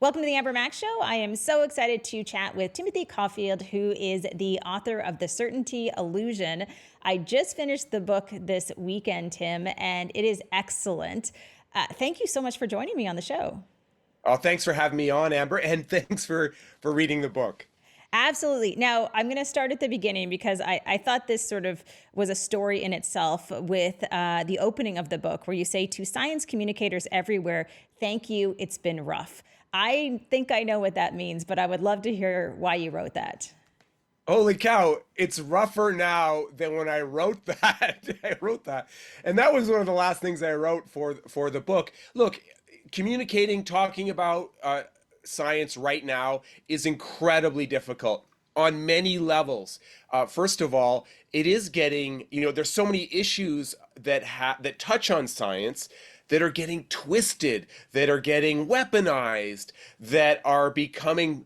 Welcome to the AmberMac Show. I am so excited to chat with Timothy Caulfield, who is the author of The Certainty Illusion. I just finished the book this weekend, Tim, and it is excellent. Thank you so much for joining me on the show. Oh, thanks for having me on, Amber, and thanks for reading the book. Absolutely. Now, I'm going to start at the beginning because I thought this sort of was a story in itself with the opening of the book where you say, to science communicators everywhere, thank you, it's been rough. I think I know what that means, but I would love to hear why you wrote that. Holy cow, it's rougher now than when I wrote that. I wrote that. And that was one of the last things I wrote for the book. Look, communicating, talking about science right now is incredibly difficult on many levels. First of all, it is getting, there's so many issues that touch on science that are getting twisted, that are getting weaponized, that are becoming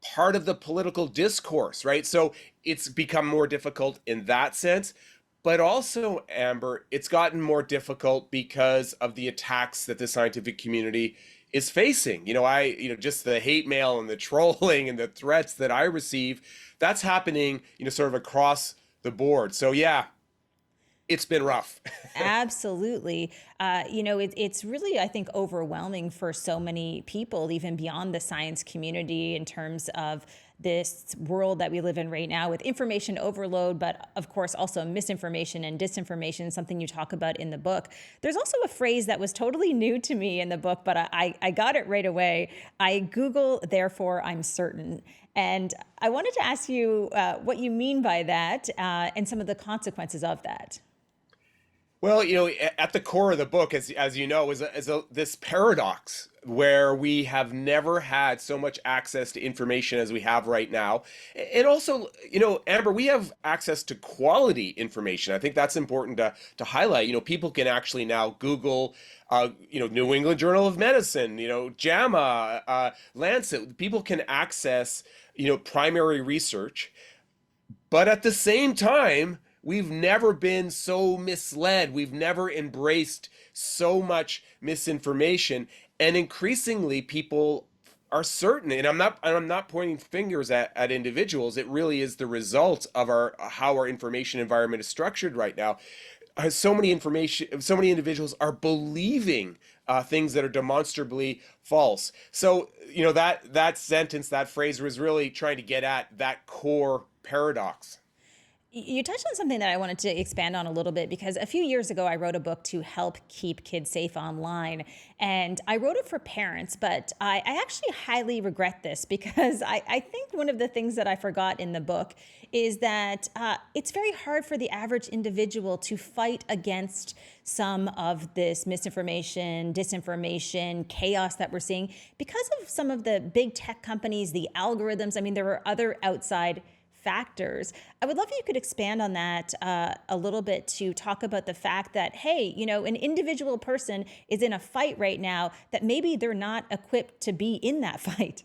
part of the political discourse, right? So it's become more difficult in that sense. But also, Amber, it's gotten more difficult because of the attacks that the scientific community is facing. Just the hate mail and the trolling and the threats that I receive, that's happening, sort of across the board. So yeah, it's been rough. Absolutely. It's really, I think, overwhelming for so many people, even beyond the science community, in terms of this world that we live in right now with information overload, but of course also misinformation and disinformation, something you talk about in the book. There's also a phrase that was totally new to me in the book, but I got it right away. I Google, therefore I'm certain. And I wanted to ask you what you mean by that and some of the consequences of that. Well, at the core of the book, as you know, is this paradox where we have never had so much access to information as we have right now. And also, Amber, we have access to quality information. I think that's important to highlight. People can actually now Google, New England Journal of Medicine, JAMA, Lancet. People can access, primary research. But at the same time, we've never been so misled. We've never embraced so much misinformation. And increasingly, people are certain, and I'm not pointing fingers at individuals. It really is the result of how our information environment is structured right now. So many individuals are believing things that are demonstrably false. So, that sentence, that phrase was really trying to get at that core paradox. You touched on something that I wanted to expand on a little bit because a few years ago I wrote a book to help keep kids safe online. And I wrote it for parents, but I actually highly regret this because I think one of the things that I forgot in the book is that it's very hard for the average individual to fight against some of this misinformation, disinformation, chaos that we're seeing because of some of the big tech companies, the algorithms. I mean, there are other outside factors. I would love if you could expand on that a little bit to talk about the fact that, hey, an individual person is in a fight right now that maybe they're not equipped to be in that fight.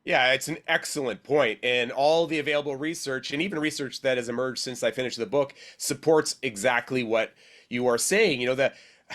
Yeah, it's an excellent point. And all the available research, and even research that has emerged since I finished the book, supports exactly what you are saying.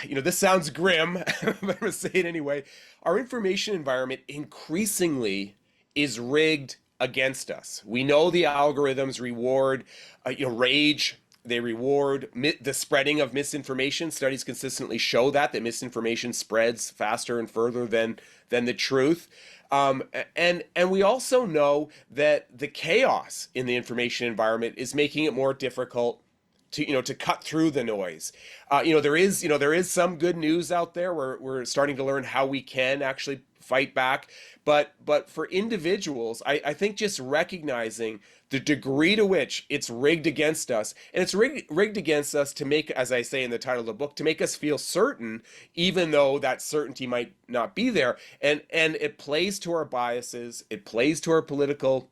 This sounds grim, but I'm going to say it anyway. Our information environment increasingly is rigged against us. We know the algorithms reward, rage. They reward the spreading of misinformation. Studies consistently show that misinformation spreads faster and further than the truth. And we also know that the chaos in the information environment is making it more difficult to cut through the noise. There is some good news out there. We're starting to learn how we can actually fight back. But for individuals, I think just recognizing the degree to which it's rigged against us, and it's rigged against us to make, as I say in the title of the book, to make us feel certain, even though that certainty might not be there. And it plays to our biases, it plays to our political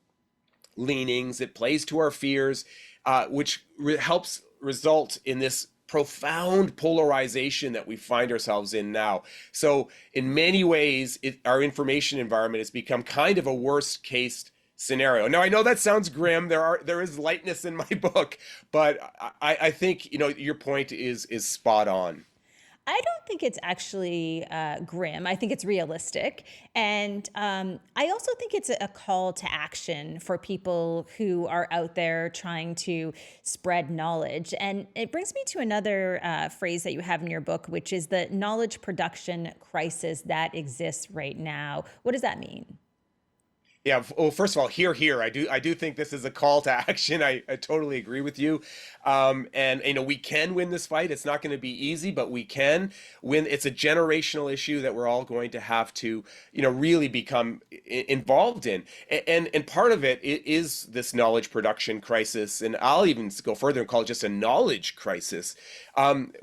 leanings, it plays to our fears, which helps result in this profound polarization that we find ourselves in now. So in many ways, our information environment has become kind of a worst case scenario. Now I know that sounds grim. There is lightness in my book, but I think your point is spot on. I don't think it's actually grim. I think it's realistic. And I also think it's a call to action for people who are out there trying to spread knowledge. And it brings me to another phrase that you have in your book, which is the knowledge production crisis that exists right now. What does that mean? Yeah, well, first of all, here. I do think this is a call to action. I totally agree with you. And we can win this fight. It's not going to be easy, but we can win. It's a generational issue that we're all going to have to, really become involved in. And part of it is this knowledge production crisis. And I'll even go further and call it just a knowledge crisis. I'm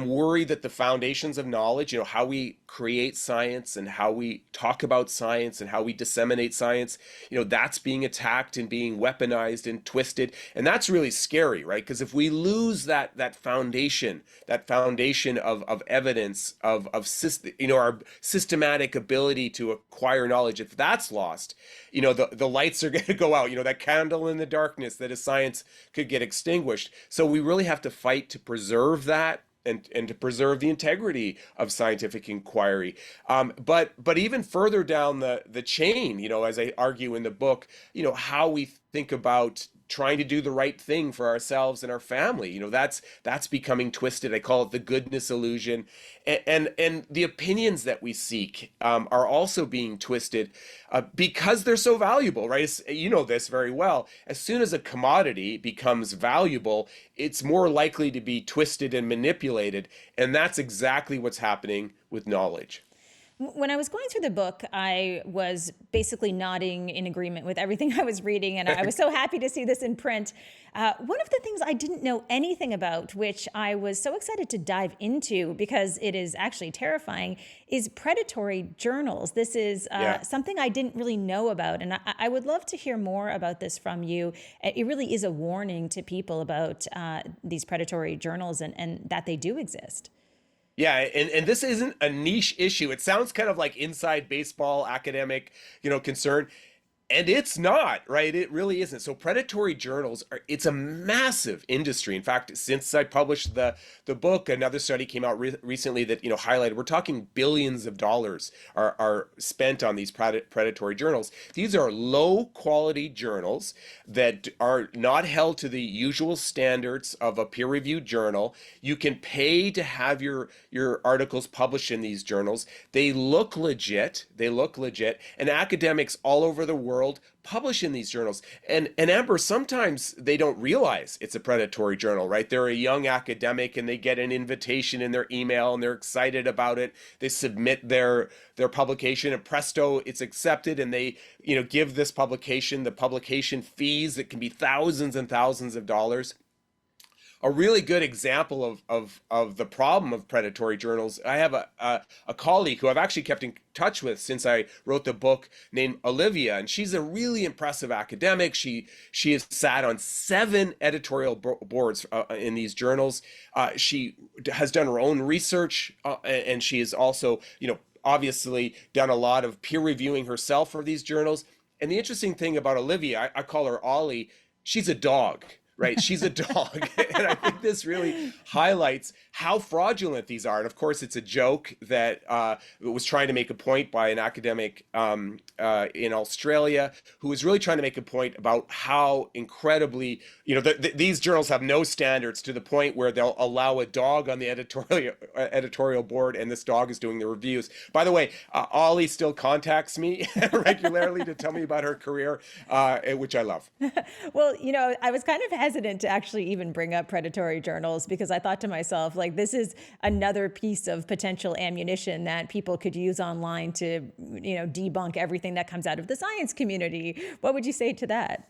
worried that the foundations of knowledge, how we create science and how we talk about science and how we disseminate science, that's being attacked and being weaponized and twisted. And that's really scary, right? Because if we lose that foundation of evidence, our systematic ability to acquire knowledge, if that's lost, the lights are going to go out, that candle in the darkness that is science could get extinguished. So we really have to fight to preserve that and to preserve the integrity of scientific inquiry. But even further down the chain, as I argue in the book, how we think about trying to do the right thing for ourselves and our family, that's becoming twisted. I call it the goodness illusion, and the opinions that we seek are also being twisted because they're so valuable, right? You know this very well. As soon as a commodity becomes valuable, it's more likely to be twisted and manipulated, and that's exactly what's happening with knowledge. When I was going through the book, I was basically nodding in agreement with everything I was reading, and I was so happy to see this in print. One of the things I didn't know anything about, which I was so excited to dive into because it is actually terrifying, is predatory journals. This is something I didn't really know about, and I would love to hear more about this from you. It really is a warning to people about these predatory journals and that they do exist. Yeah, and this isn't a niche issue. It sounds kind of like inside baseball academic, concern. And it's not, right? It really isn't. So predatory journals it's a massive industry. In fact, since I published the book, another study came out recently that, highlighted, we're talking billions of dollars are spent on these predatory journals. These are low quality journals that are not held to the usual standards of a peer-reviewed journal. You can pay to have your articles published in these journals. They look legit. And academics all over the world publish in these journals. And Amber, sometimes they don't realize it's a predatory journal, right? They're a young academic and they get an invitation in their email and they're excited about it. They submit their publication and presto, it's accepted, and they, give this publication the publication fees that can be thousands and thousands of dollars. A really good example of the problem of predatory journals. I have a colleague who I've actually kept in touch with since I wrote the book, named Olivia, and she's a really impressive academic. She has sat on 7 editorial boards in these journals. She has done her own research, and she has also, obviously done a lot of peer reviewing herself for these journals. And the interesting thing about Olivia, I call her Ollie, she's a dog. Right, she's a dog, and I think this really highlights how fraudulent these are. And of course, it's a joke that was trying to make a point by an academic in Australia who was really trying to make a point about how incredibly, these journals have no standards, to the point where they'll allow a dog on the editorial board, and this dog is doing the reviews. By the way, Ollie still contacts me regularly to tell me about her career, which I love. Well, I was kind of hesitant to actually even bring up predatory journals because I thought to myself, like, this is another piece of potential ammunition that people could use online to, debunk everything that comes out of the science community. What would you say to that?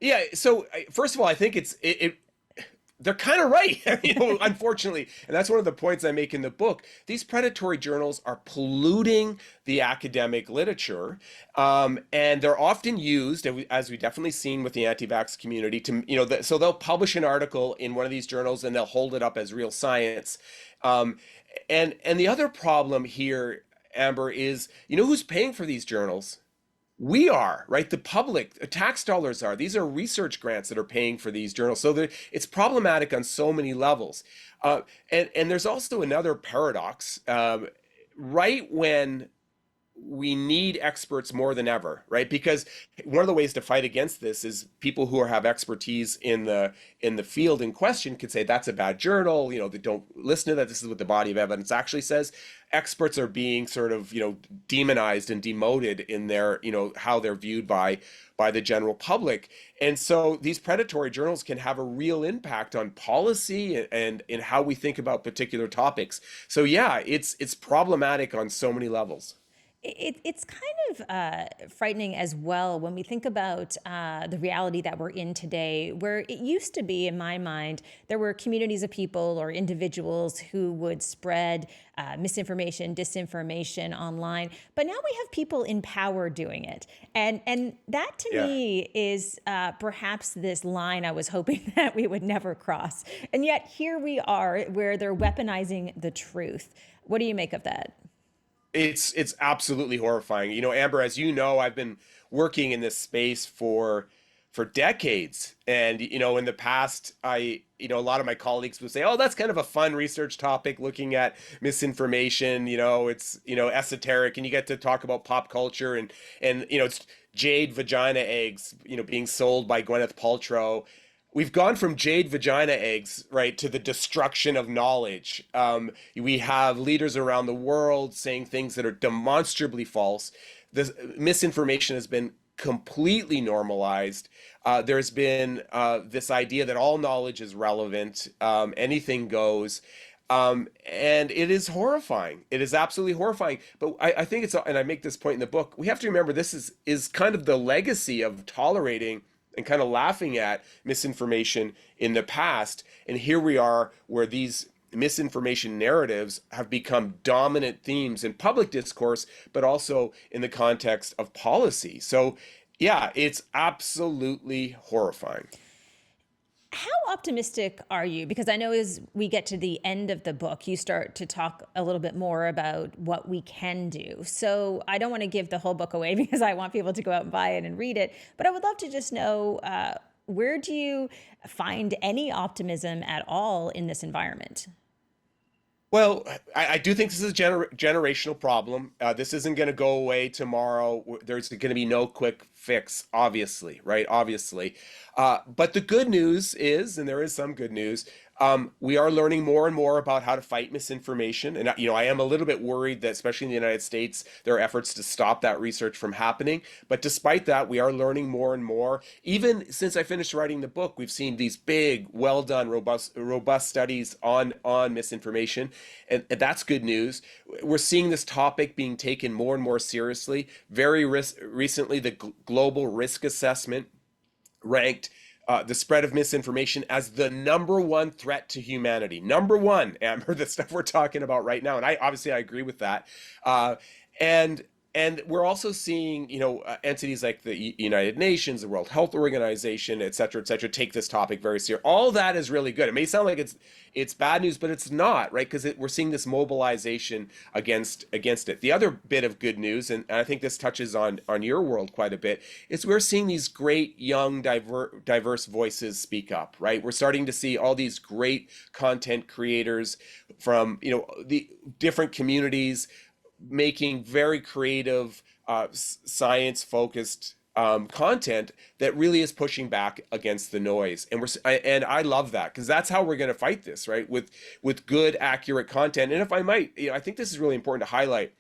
Yeah, so first of all, I think they're kind of right, unfortunately. And that's one of the points I make in the book. These predatory journals are polluting the academic literature. And they're often used, as we've definitely seen with the anti-vax community, to, so they'll publish an article in one of these journals and they'll hold it up as real science. And the other problem here, Amber, is, who's paying for these journals? We are, right? The public, tax dollars are. These are research grants that are paying for these journals. So it's problematic on so many levels. Uh, and there's also another paradox. Right when we need experts more than ever, right? Because one of the ways to fight against this is people who have expertise in the field in question could say that's a bad journal, they don't listen to that. This is what the body of evidence actually says. Experts are being sort of, demonized and demoted in their, how they're viewed by the general public. And so these predatory journals can have a real impact on policy and in how we think about particular topics. So yeah, it's problematic on so many levels. It's kind of frightening as well when we think about the reality that we're in today, where it used to be, in my mind, there were communities of people or individuals who would spread misinformation, disinformation online. But now we have people in power doing it. And that to Yeah. me is perhaps this line I was hoping that we would never cross. And yet here we are where they're weaponizing the truth. What do you make of that? It's absolutely horrifying. Amber, as you know, I've been working in this space for decades. And in the past, a lot of my colleagues would say, "Oh, that's kind of a fun research topic looking at misinformation, it's, esoteric and you get to talk about pop culture and it's jade vagina eggs, being sold by Gwyneth Paltrow." We've gone from jade vagina eggs, right, to the destruction of knowledge. We have leaders around the world saying things that are demonstrably false. This misinformation has been completely normalized. There's been this idea that all knowledge is relevant, anything goes. And it is horrifying. It is absolutely horrifying. But I think and I make this point in the book, we have to remember this is kind of the legacy of tolerating and kind of laughing at misinformation in the past. And here we are where these misinformation narratives have become dominant themes in public discourse, but also in the context of policy. Yeah, it's absolutely horrifying. How optimistic are you? Because I know as we get to the end of the book, you start to talk a little bit more about what we can do. So I don't want to give the whole book away because I want people to go out and buy it and read it. But I would love to just know where do you find any optimism at all in this environment? Well, I do think this is a generational problem. This isn't going to go away tomorrow. There's going to be no quick fix, obviously, right? Obviously. But the good news is, and there is some good news, we are learning more and more about how to fight misinformation. And, I am a little bit worried that, especially in the United States, there are efforts to stop that research from happening. But despite that, we are learning more and more. Even since I finished writing the book, we've seen these big, well done, robust studies on misinformation. And that's good news. We're seeing this topic being taken more and more seriously. Very recently, the Global Risk Assessment ranked the spread of misinformation as the number one threat to humanity. Number one, Amber, the stuff we're talking about right now. And I agree with that. And and we're also seeing, entities like the United Nations, the World Health Organization, et cetera, take this topic very seriously. All that is really good. It may sound like it's bad news, but it's not, right? Because we're seeing this mobilization against it. The other bit of good news, and I think this touches on your world quite a bit, is we're seeing these great young diverse voices speak up, right? We're starting to see all these great content creators from the different communities making very creative, science-focused content that really is pushing back against the noise. And I love that because that's how we're going to fight this, right? With good, accurate content. And if I might, I think this is really important to highlight.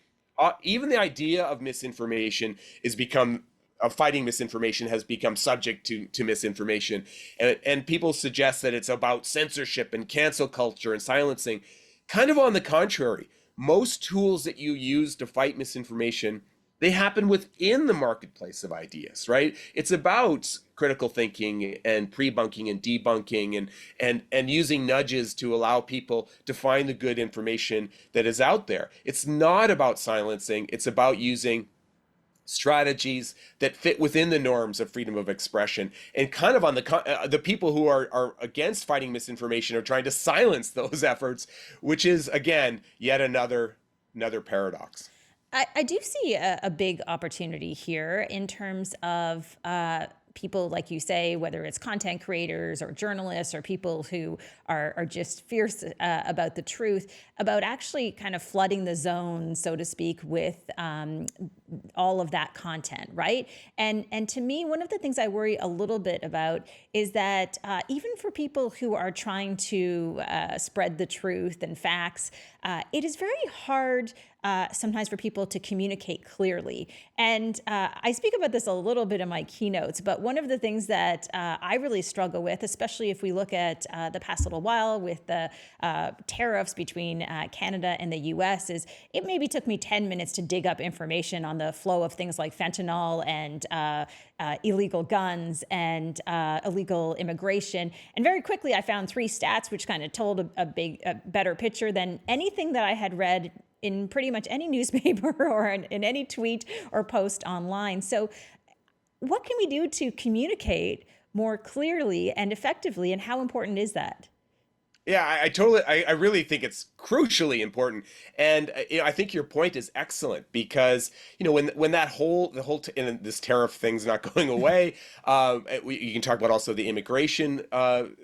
Even the idea of misinformation is become of fighting misinformation has become subject to misinformation, and people suggest that it's about censorship and cancel culture and silencing. Kind of on the contrary, most tools that you use to fight misinformation, they happen within the marketplace of ideas, right? It's about critical thinking and pre-bunking and debunking and using nudges to allow people to find the good information that is out there. It's not about silencing, it's about using strategies that fit within the norms of freedom of expression. And kind of on the people who are against fighting misinformation are trying to silence those efforts, which is again yet another paradox. I do see a big opportunity here in terms of people, like you say, whether it's content creators or journalists or people who are just fierce about the truth, about actually kind of flooding the zone, so to speak, with all of that content, right? And to me, one of the things I worry a little bit about is that even for people who are trying to spread the truth and facts, it is very hard sometimes for people to communicate clearly. And I speak about this a little bit in my keynotes, but one of the things that I really struggle with, especially if we look at the past little while with the tariffs between Canada and the US, is it maybe took me 10 minutes to dig up information on the flow of things like fentanyl and illegal guns and illegal immigration. And very quickly, I found three stats which kind of told a better picture than anything that I had read in pretty much any newspaper or in any tweet or post online. So what can we do to communicate more clearly and effectively, and how important is that? Yeah, I really think it's crucially important, and I think your point is excellent because when that and this tariff thing's not going away, you can talk about also the immigration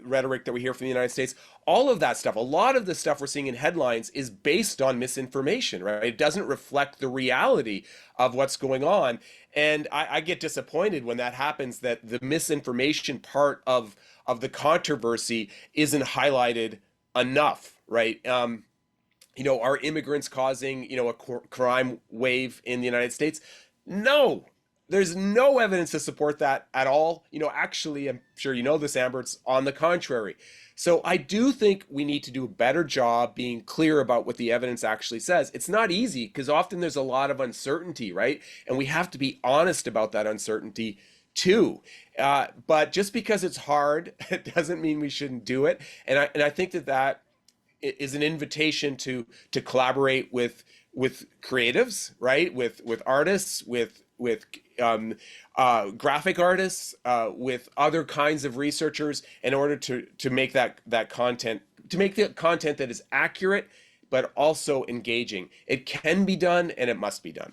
rhetoric that we hear from the United States. All of that stuff, a lot of the stuff we're seeing in headlines is based on misinformation, right? It doesn't reflect the reality of what's going on, and I get disappointed when that happens. That the misinformation part of the controversy isn't highlighted enough, right? Are immigrants causing, a crime wave in the United States? No, there's no evidence to support that at all. Actually, I'm sure you know this, Amber, it's on the contrary. So I do think we need to do a better job being clear about what the evidence actually says. It's not easy because often there's a lot of uncertainty, right? And we have to be honest about that uncertainty too. But just because it's hard, it doesn't mean we shouldn't do it. And I think that is an invitation to collaborate with creatives, right? With artists, with graphic artists, with other kinds of researchers, in order to make that content, to make the content that is accurate but also engaging. It can be done, and it must be done.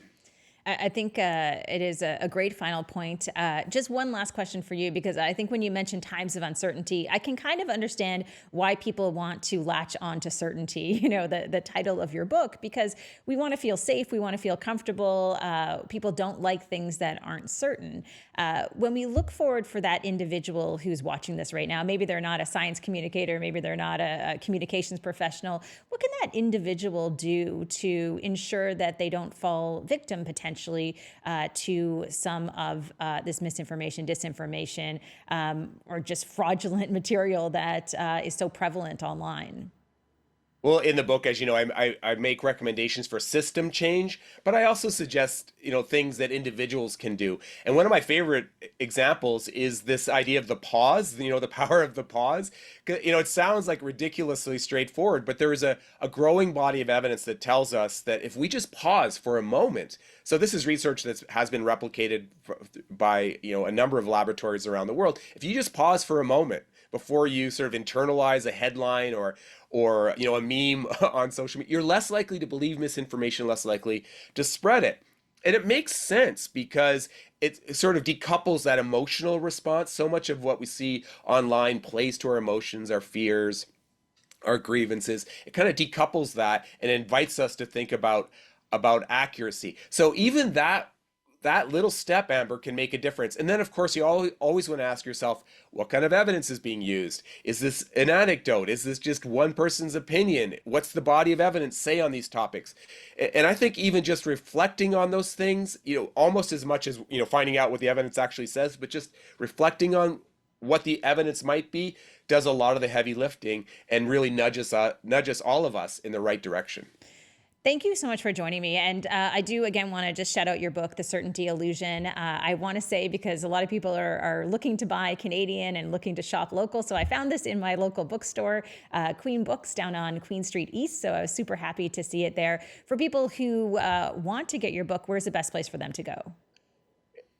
I think it is a great final point. Just one last question for you, because I think when you mention times of uncertainty, I can kind of understand why people want to latch on to certainty, the title of your book, because we want to feel safe, we want to feel comfortable. People don't like things that aren't certain. When we look forward for that individual who's watching this right now, maybe they're not a science communicator, maybe they're not a communications professional, what can that individual do to ensure that they don't fall victim potentially to some of this misinformation, disinformation, or just fraudulent material that is so prevalent online? Well, in the book, as you know, I make recommendations for system change, but I also suggest, things that individuals can do. And one of my favorite examples is this idea of the pause, the power of the pause. It sounds like ridiculously straightforward, but there is a growing body of evidence that tells us that if we just pause for a moment, so this is research that has been replicated by, a number of laboratories around the world. If you just pause for a moment before you sort of internalize a headline or a meme on social media, you're less likely to believe misinformation, less likely to spread it. And it makes sense because it sort of decouples that emotional response. So much of what we see online plays to our emotions, our fears, our grievances. It kind of decouples that and invites us to think about accuracy. So even that little step, Amber, can make a difference. And then, of course, you always want to ask yourself, what kind of evidence is being used? Is this an anecdote? Is this just one person's opinion? What's the body of evidence say on these topics? And I think even just reflecting on those things, almost as much as, finding out what the evidence actually says, but just reflecting on what the evidence might be, does a lot of the heavy lifting and really nudges all of us in the right direction. Thank you so much for joining me. And I do, again, want to just shout out your book, The Certainty Illusion. I want to say, because a lot of people are looking to buy Canadian and looking to shop local. So I found this in my local bookstore, Queen Books, down on Queen Street East. So I was super happy to see it there. For people who want to get your book, where's the best place for them to go?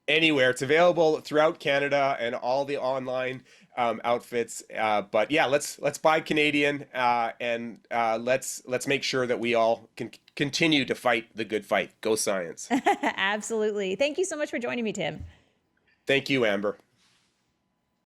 anywhere. It's available throughout Canada and all the online outfits. But yeah, let's buy Canadian, and let's make sure that we all can continue to fight the good fight. Go science. Absolutely. Thank you so much for joining me, Tim. Thank you, Amber.